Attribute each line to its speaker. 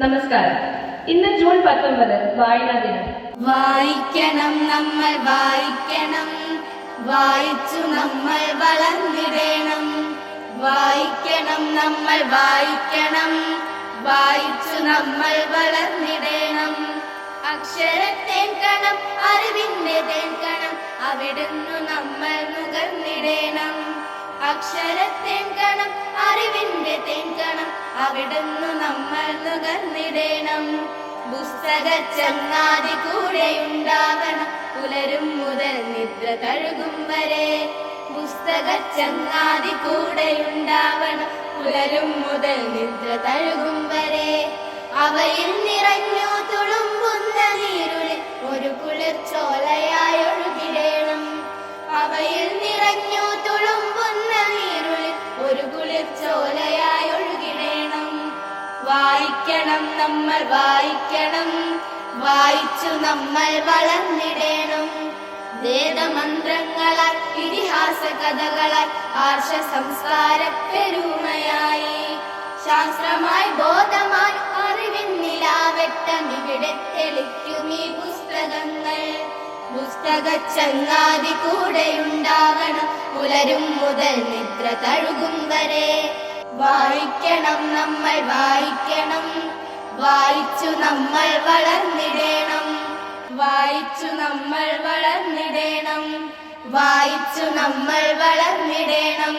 Speaker 1: നമസ്കാരം. ഇന്ന് ജൂൺ 19 വായനാ ദിനം.
Speaker 2: വായിക്കണം നമ്മൾ വായിക്കണം, വായിച്ചു നമ്മൾ വളർന്നിടണം. വായിക്കണം നമ്മൾ വായിക്കണം, വായിച്ചു നമ്മൾ വളർന്നിടണം. അക്ഷരത്തേൻകണം അറിവിന്റെ തേൻകണം, അവിടുന്നു നമ്മൾ നുകർന്നിടണം. അക്ഷരത്തേൻകണം അറിവിന്റെ തേൻകണം, അവിടുന്നു നമ്മൾ നുകർന്നിടണം. പുസ്തക ചങ്ങാതി കൂടെയുണ്ടാകണം, പുലരും മുതൽ നിദ്ര തഴുകും വരെ. പുസ്തക ചങ്ങാതി കൂടെയുണ്ടാവണം, പുലരും മുതൽ നിദ്ര തഴുകും വരെ. അവയിൽ നിറഞ്ഞു തുളുമ്പുന്ന നീരുളിൽ ഒരു കുളിർച്ചോലയായി ഒഴുകിടേണം. അവയിൽ നിറഞ്ഞു തുളുമ്പുന്ന നീരുളിൽ ഒരു കുളിർച്ചോലയായി ഒഴുകിടേണം. വായിക്കണം നമ്മൾ വായിക്കണം, വായിച്ചു നമ്മൾ വളർന്നിടണം. വേദമന്ത്രങ്ങളാൽ ഇതിഹാസ കഥകളാൽ ആർഷ സംസ്കാര പെരുമയായി, ശാസ്ത്രമായി ബോധമായി അറിവിൻ നിലാവെട്ടം ഇവിടെ തെളിക്കും ഈ പുസ്തകങ്ങൾ. പുസ്തക ചങ്ങാതി കൂടെയുണ്ടാകണം, പുലരും മുതൽ നിദ്ര തഴുകും വരെ. വായിക്കണം നമ്മൾ വായിക്കണം, വായിച്ചു നമ്മൾ വളർന്നിടണം. വായിച്ചു നമ്മൾ വളർന്നിടണം, വായിച്ചു നമ്മൾ വളർന്നിടണം.